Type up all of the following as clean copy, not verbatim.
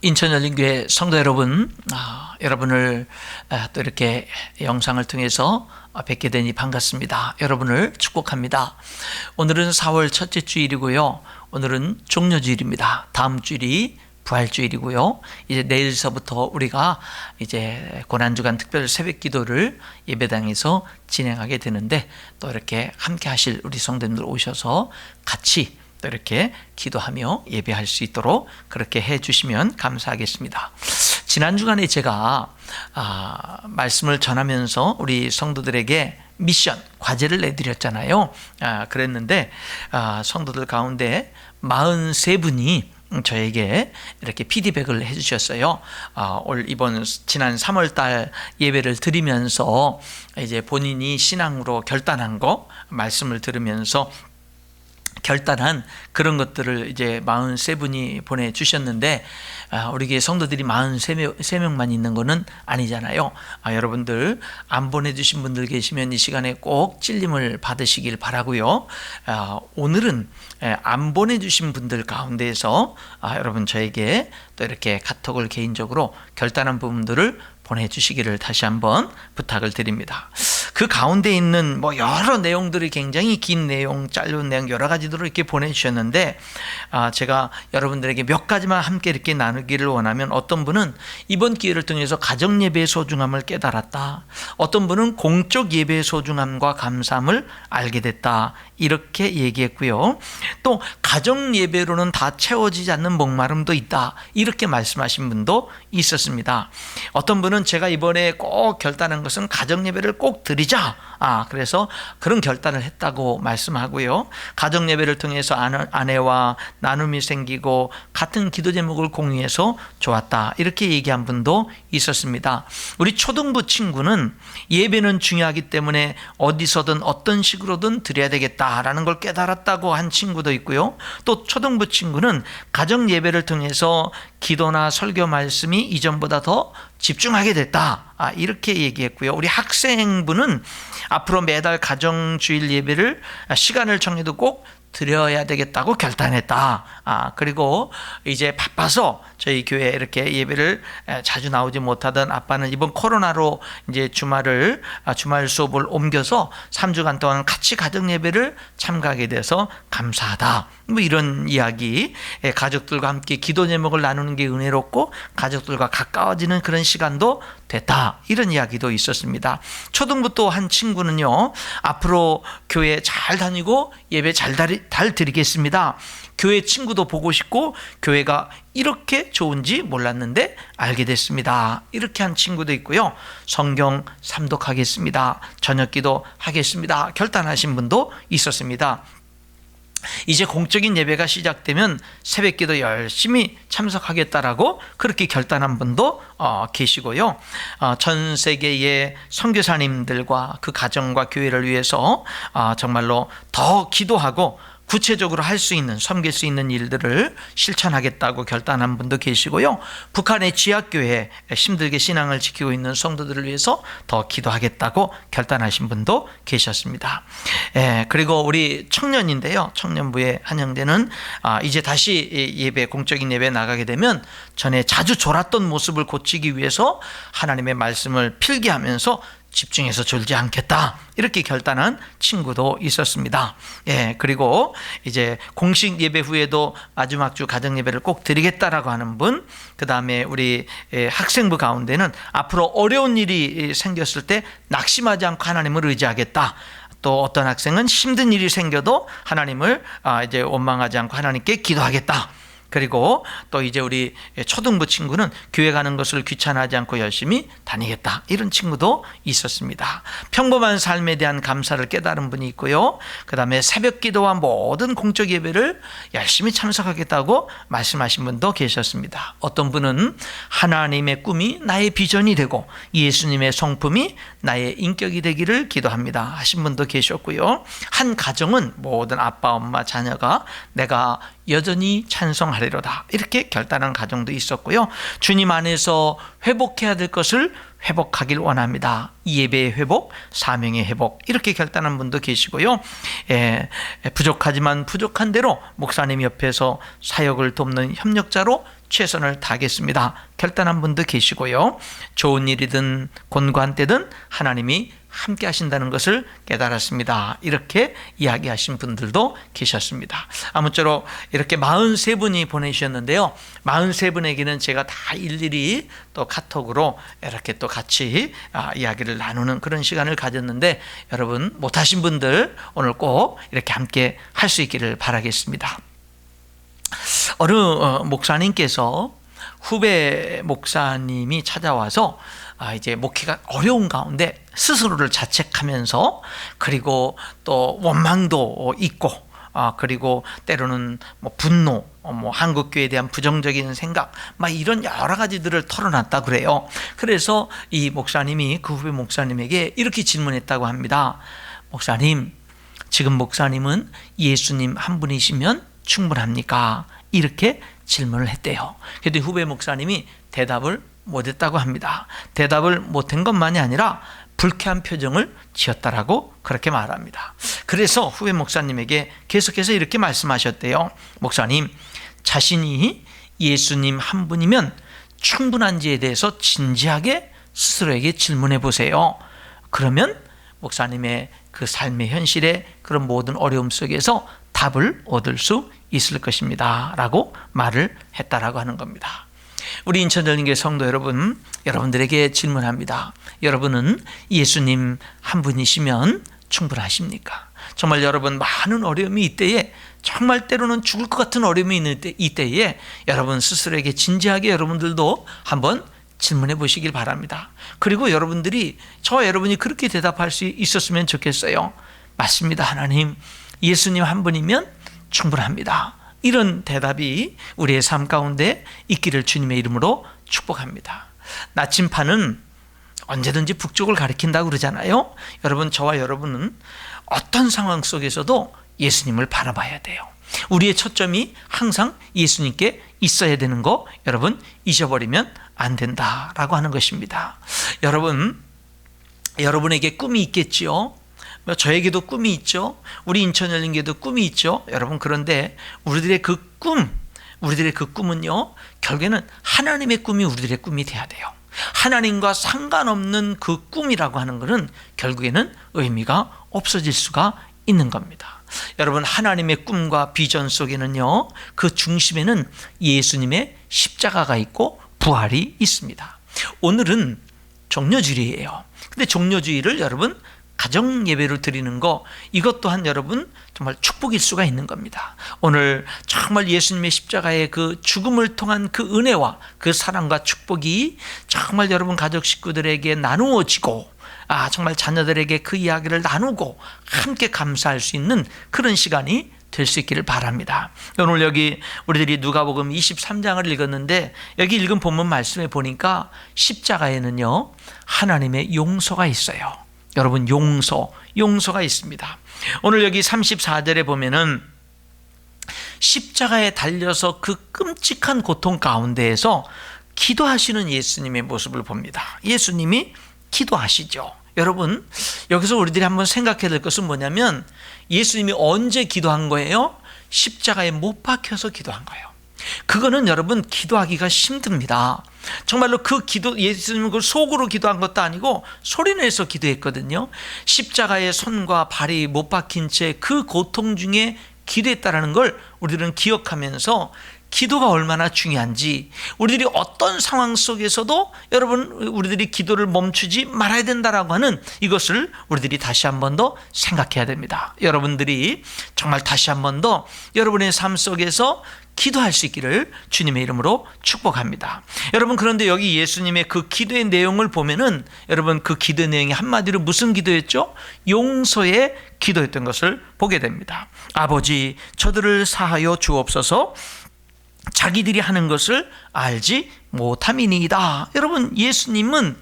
인천열린교회 성도 여러분, 여러분을 또 이렇게 영상을 통해서 뵙게 되니 반갑습니다. 여러분을 축복합니다. 오늘은 4월 첫째 주일이고요. 오늘은 종료주일입니다. 다음 주일이 부활주일이고요. 이제 내일서부터 우리가 이제 고난주간 특별 새벽 기도를 예배당에서 진행하게 되는데, 또 이렇게 함께 하실 우리 성도님들 오셔서 같이 또 이렇게 기도하며 예배할 수 있도록 그렇게 해 주시면 감사하겠습니다. 지난 주간에 제가 말씀을 전하면서 우리 성도들에게 미션, 과제를 내드렸잖아요. 그랬는데 성도들 가운데 43분이 저에게 이렇게 피드백을 해주셨어요. 지난 3월달 예배를 드리면서 이제 본인이 신앙으로 결단한 거 말씀을 들으면서 결단한 그런 것들을 이제 43분이 보내주셨는데, 우리 교회 성도들이 43명만 있는 거는 아니잖아요. 여러분들 안 보내주신 분들 계시면 이 시간에 꼭 찔림을 받으시길 바라고요. 오늘은 안 보내주신 분들 가운데에서 여러분 저에게 또 이렇게 카톡을 개인적으로 결단한 부분들을 보내주시기를 다시 한번 부탁을 드립니다. 그 가운데 있는 여러 내용들이 굉장히 긴 내용, 짧은 내용 여러 가지들을 이렇게 보내주셨는데, 제가 여러분들에게 몇 가지만 함께 이렇게 나누기를 원하면, 어떤 분은 이번 기회를 통해서 가정 예배의 소중함을 깨달았다, 어떤 분은 공적 예배의 소중함과 감사함을 알게 됐다, 이렇게 얘기했고요. 또 가정 예배로는 다 채워지지 않는 목마름도 있다, 이렇게 말씀하신 분도 있었습니다. 어떤 분은 제가 이번에 꼭 결단한 것은 가정 예배를 꼭 드리자, 그래서 그런 결단을 했다고 말씀하고요. 가정 예배를 통해서 아내와 나눔이 생기고 같은 기도 제목을 공유해서 좋았다, 이렇게 얘기한 분도 있었습니다. 우리 초등부 친구는 예배는 중요하기 때문에 어디서든 어떤 식으로든 드려야 되겠다라는 걸 깨달았다고 한 친구도 있고요. 또 초등부 친구는 가정 예배를 통해서 기도나 설교 말씀이 이전보다 더 집중하게 됐다, 이렇게 얘기했고요. 우리 학생부는 앞으로 매달 가정주일 예배를 시간을 정해도 꼭 드려야 되겠다고 결단했다. 그리고 이제 바빠서 저희 교회에 이렇게 예배를 자주 나오지 못하던 아빠는 이번 코로나로 이제 주말 수업을 옮겨서 3주간 동안 같이 가정 예배를 참가하게 돼서 감사하다, 이런 이야기. 가족들과 함께 기도 제목을 나누는 게 은혜롭고 가족들과 가까워지는 그런 시간도 됐다, 이런 이야기도 있었습니다. 초등부 또 한 친구는요, 앞으로 교회 잘 다니고 예배 잘 드리겠습니다. 교회 친구도 보고 싶고 교회가 이렇게 좋은지 몰랐는데 알게 됐습니다, 이렇게 한 친구도 있고요. 성경 삼독하겠습니다, 저녁기도 하겠습니다, 결단하신 분도 있었습니다. 이제 공적인 예배가 시작되면 새벽기도 열심히 참석하겠다라고 그렇게 결단한 분도 계시고요. 전 세계의 선교사님들과 그 가정과 교회를 위해서 정말로 더 기도하고 구체적으로 할 수 있는, 섬길 수 있는 일들을 실천하겠다고 결단한 분도 계시고요. 북한의 지하교회 힘들게 신앙을 지키고 있는 성도들을 위해서 더 기도하겠다고 결단하신 분도 계셨습니다. 그리고 우리 청년인데요, 청년부의 한영대는 이제 다시 예배, 공적인 예배 나가게 되면 전에 자주 졸았던 모습을 고치기 위해서 하나님의 말씀을 필기하면서 집중해서 졸지 않겠다, 이렇게 결단한 친구도 있었습니다. 그리고 이제 공식 예배 후에도 마지막 주 가정 예배를 꼭 드리겠다라고 하는 분, 그 다음에 우리 학생부 가운데는 앞으로 어려운 일이 생겼을 때 낙심하지 않고 하나님을 의지하겠다, 또 어떤 학생은 힘든 일이 생겨도 하나님을 이제 원망하지 않고 하나님께 기도하겠다, 그리고 또 이제 우리 초등부 친구는 교회 가는 것을 귀찮아하지 않고 열심히 다니겠다, 이런 친구도 있었습니다. 평범한 삶에 대한 감사를 깨달은 분이 있고요. 그 다음에 새벽 기도와 모든 공적 예배를 열심히 참석하겠다고 말씀하신 분도 계셨습니다. 어떤 분은 하나님의 꿈이 나의 비전이 되고 예수님의 성품이 나의 인격이 되기를 기도합니다 하신 분도 계셨고요. 한 가정은 모든 아빠, 엄마, 자녀가 내가 여전히 찬송하리로다, 이렇게 결단한 가정도 있었고요. 주님 안에서 회복해야 될 것을 회복하길 원합니다. 예배의 회복, 사명의 회복, 이렇게 결단한 분도 계시고요. 부족하지만 부족한 대로 목사님 옆에서 사역을 돕는 협력자로 최선을 다하겠습니다. 결단한 분도 계시고요. 좋은 일이든 곤고한 때든 하나님이 함께 하신다는 것을 깨달았습니다. 이렇게 이야기하신 분들도 계셨습니다. 아무쪼록 이렇게 43분이 보내주셨는데요. 43분에게는 제가 다 일일이 또 카톡으로 이렇게 또 같이 이야기를 나누는 그런 시간을 가졌는데, 여러분 못하신 분들 오늘 꼭 이렇게 함께 할 수 있기를 바라겠습니다. 어느 목사님께서 후배 목사님이 찾아와서 이제 목회가 어려운 가운데 스스로를 자책하면서, 그리고 또 원망도 있고, 그리고 때로는 분노, 한국교회에 대한 부정적인 생각, 이런 여러 가지들을 털어놨다 그래요. 그래서 이 목사님이 그 후배 목사님에게 이렇게 질문했다고 합니다. 목사님, 지금 목사님은 예수님 한 분이시면 충분합니까? 이렇게 질문을 했대요. 그런데 후배 목사님이 대답을 못했다고 합니다. 대답을 못한 것만이 아니라 불쾌한 표정을 지었다라고 그렇게 말합니다. 그래서 후배 목사님에게 계속해서 이렇게 말씀하셨대요. 목사님, 자신이 예수님 한 분이면 충분한지에 대해서 진지하게 스스로에게 질문해 보세요. 그러면 목사님의 그 삶의 현실에 그런 모든 어려움 속에서 답을 얻을 수 있을 것입니다 라고 말을 했다라고 하는 겁니다. 우리 인천전lin교회 성도 여러분, 여러분들에게 질문합니다. 여러분은 예수님 한 분이시면 충분하십니까? 정말 여러분 많은 어려움이 이때에, 정말 때로는 죽을 것 같은 어려움이 있는 이때에 여러분 스스로에게 진지하게 여러분들도 한번 질문해 보시길 바랍니다. 그리고 여러분들이, 저와 여러분이 그렇게 대답할 수 있었으면 좋겠어요. 맞습니다, 하나님. 예수님 한 분이면 충분합니다. 이런 대답이 우리의 삶 가운데 있기를 주님의 이름으로 축복합니다. 나침판은 언제든지 북쪽을 가리킨다고 그러잖아요. 여러분, 저와 여러분은 어떤 상황 속에서도 예수님을 바라봐야 돼요. 우리의 초점이 항상 예수님께 있어야 되는 거 여러분 잊어버리면 안 된다라고 하는 것입니다. 여러분, 여러분에게 꿈이 있겠지요. 저에게도 꿈이 있죠. 우리 인천열린교회도 꿈이 있죠. 여러분, 그런데 우리들의 그 꿈은요, 결국에는 하나님의 꿈이 우리들의 꿈이 돼야 돼요. 하나님과 상관없는 그 꿈이라고 하는 것은 결국에는 의미가 없어질 수가 있는 겁니다. 여러분, 하나님의 꿈과 비전 속에는요, 그 중심에는 예수님의 십자가가 있고 부활이 있습니다. 오늘은 종려주일이에요. 근데 종려주일을 여러분 가정 예배를 드리는 거, 이것 또한 여러분 정말 축복일 수가 있는 겁니다. 오늘 정말 예수님의 십자가의 그 죽음을 통한 그 은혜와 그 사랑과 축복이 정말 여러분 가족 식구들에게 나누어지고, 정말 자녀들에게 그 이야기를 나누고 함께 감사할 수 있는 그런 시간이 될 수 있기를 바랍니다. 오늘 여기 우리들이 누가복음 23장을 읽었는데, 여기 읽은 본문 말씀에 보니까 십자가에는요 하나님의 용서가 있어요. 여러분, 용서가 있습니다. 오늘 여기 34절에 보면은 십자가에 달려서 그 끔찍한 고통 가운데에서 기도하시는 예수님의 모습을 봅니다. 예수님이 기도하시죠. 여러분, 여기서 우리들이 한번 생각해야 될 것은 뭐냐면, 예수님이 언제 기도한 거예요? 십자가에 못 박혀서 기도한 거예요. 그거는 여러분 기도하기가 힘듭니다. 정말로 그 기도, 예수님은 그걸 속으로 기도한 것도 아니고 소리내서 기도했거든요. 십자가에 손과 발이 못 박힌 채 그 고통 중에 기도했다라는 걸 우리들은 기억하면서 기도가 얼마나 중요한지, 우리들이 어떤 상황 속에서도 여러분 우리들이 기도를 멈추지 말아야 된다라고 하는 이것을 우리들이 다시 한 번 더 생각해야 됩니다. 여러분들이 정말 다시 한 번 더 여러분의 삶 속에서 기도할 수 있기를 주님의 이름으로 축복합니다. 여러분, 그런데 여기 예수님의 그 기도의 내용을 보면은 여러분 그 기도 내용이 한마디로 무슨 기도였죠? 용서의 기도였던 것을 보게 됩니다. 아버지, 저들을 사하여 주옵소서, 자기들이 하는 것을 알지 못함이니이다. 여러분, 예수님은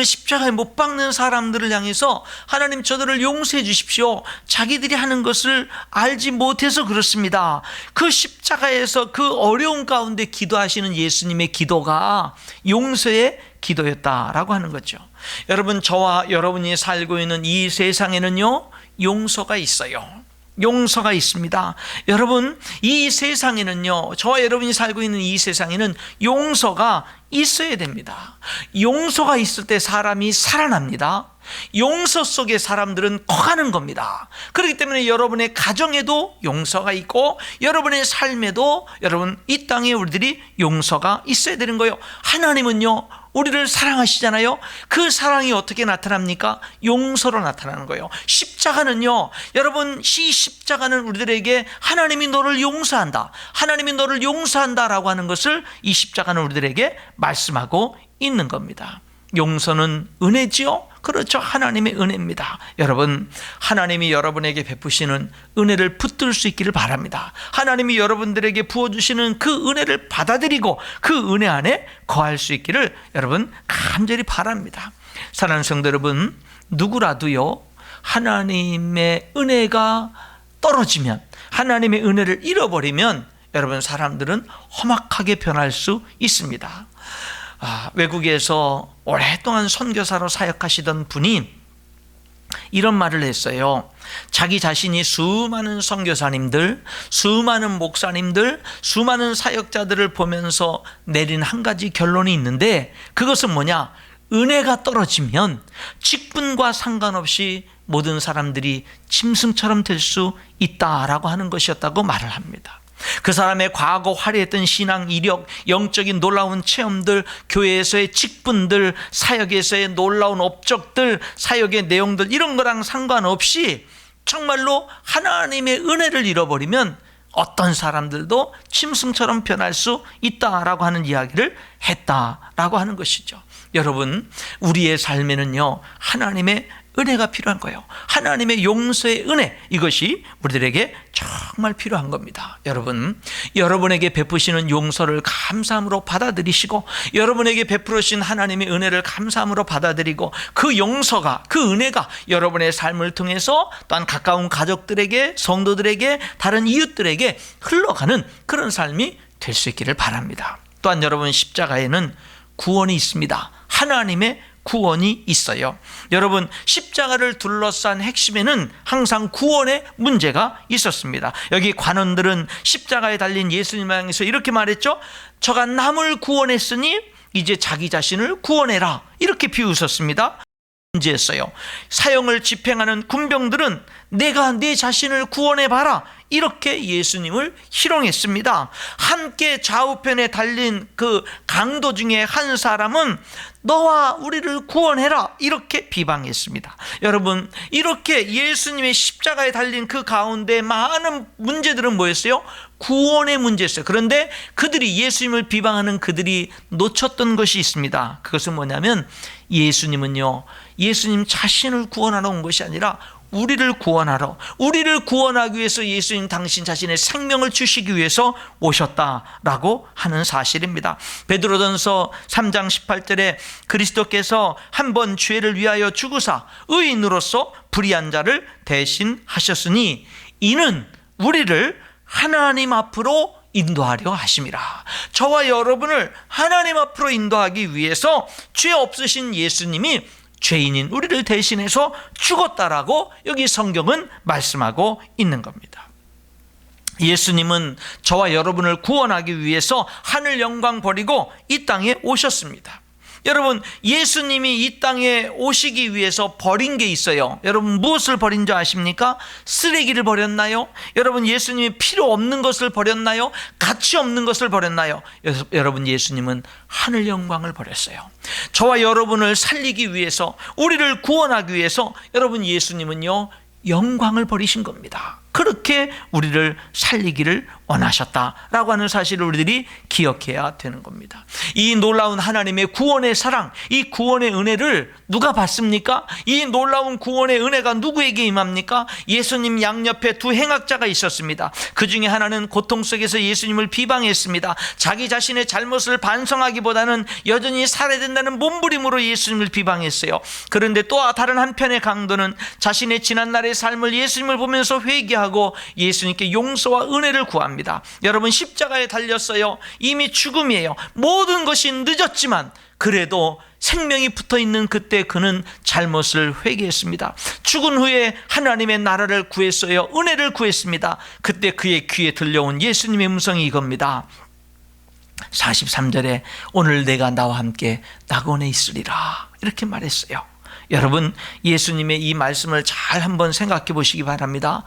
십자가에 못 박는 사람들을 향해서 하나님 저들을 용서해 주십시오, 자기들이 하는 것을 알지 못해서 그렇습니다, 그 십자가에서 그 어려운 가운데 기도하시는 예수님의 기도가 용서의 기도였다라고 하는 거죠. 여러분, 저와 여러분이 살고 있는 이 세상에는요, 용서가 있어요. 용서가 있습니다. 여러분, 이 세상에는요, 저와 여러분이 살고 있는 이 세상에는 용서가 있어야 됩니다. 용서가 있을 때 사람이 살아납니다. 용서 속에 사람들은 커가는 겁니다. 그렇기 때문에 여러분의 가정에도 용서가 있고, 여러분의 삶에도, 여러분 이 땅에 우리들이 용서가 있어야 되는 거예요. 하나님은요, 우리를 사랑하시잖아요. 그 사랑이 어떻게 나타납니까? 용서로 나타나는 거예요. 십자가는요, 여러분, 이 십자가는 우리들에게 하나님이 너를 용서한다, 하나님이 너를 용서한다라고 하는 것을 이 십자가는 우리들에게 말씀하고 있는 겁니다. 용서는 은혜지요? 그렇죠. 하나님의 은혜입니다. 여러분, 하나님이 여러분에게 베푸시는 은혜를 붙들 수 있기를 바랍니다. 하나님이 여러분들에게 부어주시는 그 은혜를 받아들이고 그 은혜 안에 거할 수 있기를 여러분 간절히 바랍니다. 사랑하는 성도 여러분, 누구라도요, 하나님의 은혜가 떨어지면, 하나님의 은혜를 잃어버리면 여러분, 사람들은 험악하게 변할 수 있습니다. 외국에서 오랫동안 선교사로 사역하시던 분이 이런 말을 했어요. 자기 자신이 수많은 선교사님들, 수많은 목사님들, 수많은 사역자들을 보면서 내린 한 가지 결론이 있는데, 그것은 뭐냐? 은혜가 떨어지면 직분과 상관없이 모든 사람들이 짐승처럼 될 수 있다라고 하는 것이었다고 말을 합니다. 그 사람의 과거 화려했던 신앙 이력, 영적인 놀라운 체험들, 교회에서의 직분들, 사역에서의 놀라운 업적들, 사역의 내용들, 이런 거랑 상관없이 정말로 하나님의 은혜를 잃어버리면 어떤 사람들도 짐승처럼 변할 수 있다라고 하는 이야기를 했다라고 하는 것이죠. 여러분, 우리의 삶에는요, 하나님의 은혜가 필요한 거예요. 하나님의 용서의 은혜, 이것이 우리들에게 정말 필요한 겁니다. 여러분, 여러분에게 베푸시는 용서를 감사함으로 받아들이시고, 여러분에게 베풀으신 하나님의 은혜를 감사함으로 받아들이고, 그 용서가, 그 은혜가 여러분의 삶을 통해서 또한 가까운 가족들에게, 성도들에게, 다른 이웃들에게 흘러가는 그런 삶이 될 수 있기를 바랍니다. 또한 여러분, 십자가에는 구원이 있습니다. 하나님의 구원이 있어요. 여러분, 십자가를 둘러싼 핵심에는 항상 구원의 문제가 있었습니다. 여기 관원들은 십자가에 달린 예수님을 향해서 이렇게 말했죠. 저가 남을 구원했으니 이제 자기 자신을 구원해라, 이렇게 비웃었습니다. 문제였어요. 사형을 집행하는 군병들은 내가 내 자신을 구원해봐라, 이렇게 예수님을 희롱했습니다. 함께 좌우편에 달린 그 강도 중에 한 사람은 너와 우리를 구원해라, 이렇게 비방했습니다. 여러분, 이렇게 예수님의 십자가에 달린 그 가운데 많은 문제들은 뭐였어요? 구원의 문제였어요. 그런데 그들이, 예수님을 비방하는 그들이 놓쳤던 것이 있습니다. 그것은 뭐냐면, 예수님은요, 예수님 자신을 구원하러 온 것이 아니라 우리를 구원하러, 우리를 구원하기 위해서 예수님 당신 자신의 생명을 주시기 위해서 오셨다라고 하는 사실입니다. 베드로전서 3장 18절에 그리스도께서 한 번 죄를 위하여 죽으사 의인으로서 불의한 자를 대신하셨으니 이는 우리를 하나님 앞으로 인도하려 하심이라. 저와 여러분을 하나님 앞으로 인도하기 위해서 죄 없으신 예수님이 죄인인 우리를 대신해서 죽었다라고 여기 성경은 말씀하고 있는 겁니다. 예수님은 저와 여러분을 구원하기 위해서 하늘 영광 버리고 이 땅에 오셨습니다. 여러분, 예수님이 이 땅에 오시기 위해서 버린 게 있어요. 여러분, 무엇을 버린 줄 아십니까? 쓰레기를 버렸나요? 여러분, 예수님이 필요 없는 것을 버렸나요? 가치 없는 것을 버렸나요? 여러분, 예수님은 하늘 영광을 버렸어요. 저와 여러분을 살리기 위해서, 우리를 구원하기 위해서 여러분, 예수님은요 영광을 버리신 겁니다. 그렇게 우리를 살리기를 원하셨다라고 하는 사실을 우리들이 기억해야 되는 겁니다. 이 놀라운 하나님의 구원의 사랑, 이 구원의 은혜를 누가 받습니까? 이 놀라운 구원의 은혜가 누구에게 임합니까? 예수님 양옆에 두 행악자가 있었습니다. 그 중에 하나는 고통 속에서 예수님을 비방했습니다. 자기 자신의 잘못을 반성하기보다는 여전히 살아야 된다는 몸부림으로 예수님을 비방했어요. 그런데 또 다른 한편의 강도는 자신의 지난날의 삶을 예수님을 보면서 회개하고 예수님께 용서와 은혜를 구합니다. 여러분, 십자가에 달렸어요. 이미 죽음이에요. 모든 것이 늦었지만 그래도 생명이 붙어있는 그때 그는 잘못을 회개했습니다. 죽은 후에 하나님의 나라를 구했어요. 은혜를 구했습니다. 그때 그의 귀에 들려온 예수님의 음성이 이겁니다. 43절에 오늘 내가 나와 함께 낙원에 있으리라, 이렇게 말했어요. 여러분, 예수님의 이 말씀을 잘 한번 생각해 보시기 바랍니다.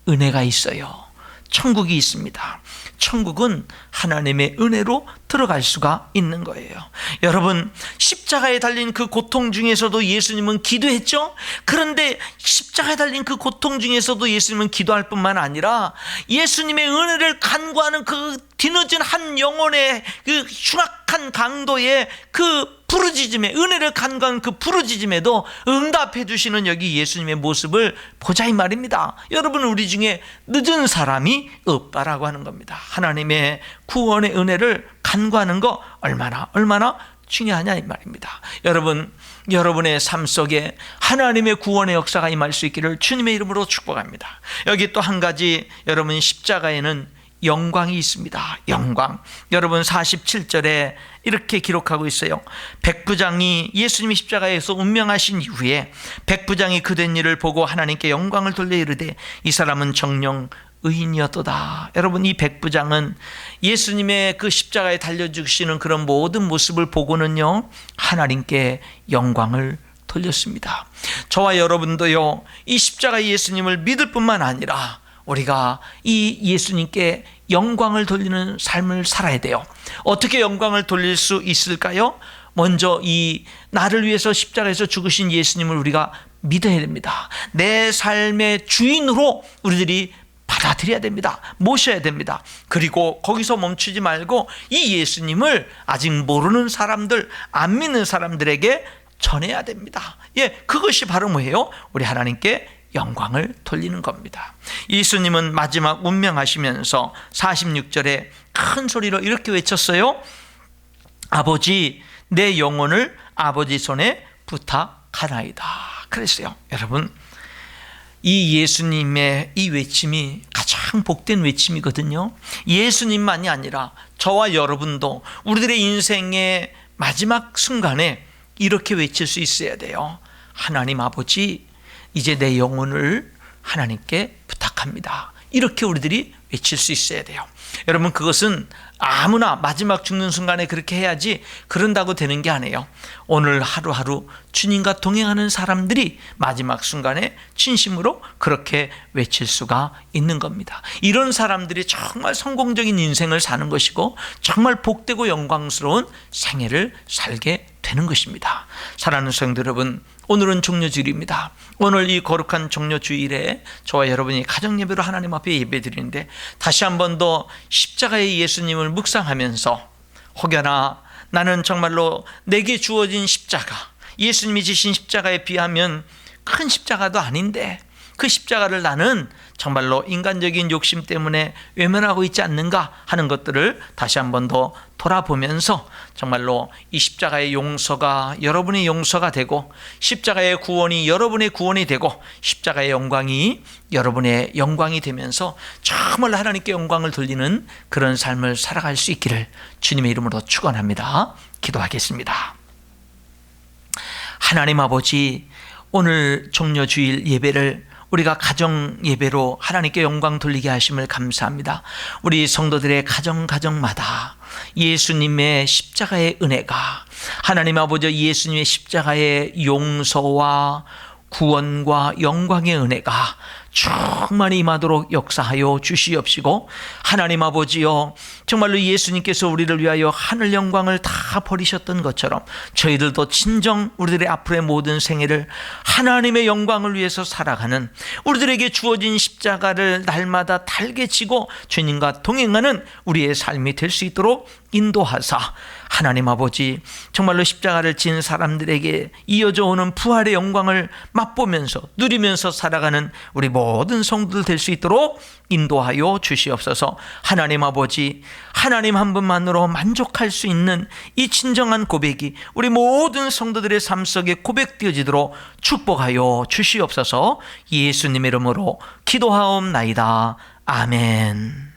은혜가 있어요. 천국이 있습니다. 천국은 하나님의 은혜로 들어갈 수가 있는 거예요. 여러분, 십자가에 달린 그 고통 중에서도 예수님은 기도했죠? 그런데 십자가에 달린 그 고통 중에서도 예수님은 기도할 뿐만 아니라 예수님의 은혜를 간구하는 그 뒤늦은 한 영혼의 그 흉악한 강도의 그 부르짖음에, 은혜를 간구하는 그 부르짖음에도 응답해 주시는 여기 예수님의 모습을 보자 이 말입니다. 여러분, 우리 중에 늦은 사람이 없다라고 하는 겁니다. 하나님의 구원의 은혜를 간구하는 거 얼마나 중요하냐 이 말입니다. 여러분, 여러분의 삶 속에 하나님의 구원의 역사가 임할 수 있기를 주님의 이름으로 축복합니다. 여기 또 한 가지, 여러분, 십자가에는 영광이 있습니다. 영광. 여러분, 47절에 이렇게 기록하고 있어요. 백부장이, 예수님이 십자가에서 운명하신 이후에 백부장이 그 된 일을 보고 하나님께 영광을 돌려 이르되 이 사람은 정녕 의인이었도다. 여러분, 이 백부장은 예수님의 그 십자가에 달려 죽으시는 그런 모든 모습을 보고는요, 하나님께 영광을 돌렸습니다. 저와 여러분도요, 이 십자가 예수님을 믿을 뿐만 아니라 우리가 이 예수님께 영광을 돌리는 삶을 살아야 돼요. 어떻게 영광을 돌릴 수 있을까요? 먼저 이 나를 위해서 십자가에서 죽으신 예수님을 우리가 믿어야 됩니다. 내 삶의 주인으로 우리들이 받아들여야 됩니다. 모셔야 됩니다. 그리고 거기서 멈추지 말고 이 예수님을 아직 모르는 사람들, 안 믿는 사람들에게 전해야 됩니다. 예, 그것이 바로 뭐예요? 우리 하나님께 영광을 돌리는 겁니다. 예수님은 마지막 운명하시면서 46절에 큰 소리로 이렇게 외쳤어요. 아버지, 내 영혼을 아버지 손에 부탁하나이다. 그랬어요. 여러분, 이 예수님의 이 외침이 가장 복된 외침이거든요. 예수님만이 아니라 저와 여러분도 우리들의 인생의 마지막 순간에 이렇게 외칠 수 있어야 돼요. 하나님 아버지, 이제 내 영혼을 하나님께 부탁합니다. 이렇게 우리들이 외칠 수 있어야 돼요. 여러분, 그것은 아무나 마지막 죽는 순간에 그렇게 해야지 그런다고 되는 게 아니에요. 오늘 하루하루 주님과 동행하는 사람들이 마지막 순간에 진심으로 그렇게 외칠 수가 있는 겁니다. 이런 사람들이 정말 성공적인 인생을 사는 것이고 정말 복되고 영광스러운 생애를 살게 되는 것입니다. 사랑하는 성도 여러분, 오늘은 종료주일입니다. 오늘 이 거룩한 종료주일에 저와 여러분이 가정예배로 하나님 앞에 예배드리는데 다시 한 번 더 십자가의 예수님을 묵상하면서 혹여나 나는 정말로 내게 주어진 십자가, 예수님이 지신 십자가에 비하면 큰 십자가도 아닌데 그 십자가를 나는 정말로 인간적인 욕심 때문에 외면하고 있지 않는가 하는 것들을 다시 한 번 더 돌아보면서 정말로 이 십자가의 용서가 여러분의 용서가 되고 십자가의 구원이 여러분의 구원이 되고 십자가의 영광이 여러분의 영광이 되면서 정말 하나님께 영광을 돌리는 그런 삶을 살아갈 수 있기를 주님의 이름으로 축원합니다. 기도하겠습니다. 하나님 아버지, 오늘 종료주일 예배를 우리가 가정 예배로 하나님께 영광 돌리게 하심을 감사합니다. 우리 성도들의 가정마다 예수님의 십자가의 은혜가, 하나님 아버지 예수님의 십자가의 용서와 구원과 영광의 은혜가 충만히 임하도록 역사하여 주시옵시고, 하나님 아버지여, 정말로 예수님께서 우리를 위하여 하늘 영광을 다 버리셨던 것처럼 저희들도 진정 우리들의 앞으로의 모든 생애를 하나님의 영광을 위해서 살아가는, 우리들에게 주어진 십자가를 날마다 달게 지고 주님과 동행하는 우리의 삶이 될 수 있도록 인도하사, 하나님 아버지, 정말로 십자가를 진 사람들에게 이어져 오는 부활의 영광을 맛보면서 누리면서 살아가는 우리 모든 성도들 될 수 있도록 인도하여 주시옵소서. 하나님 아버지, 하나님 한 분만으로 만족할 수 있는 이 진정한 고백이 우리 모든 성도들의 삶 속에 고백되어지도록 축복하여 주시옵소서. 예수님의 이름으로 기도하옵나이다. 아멘.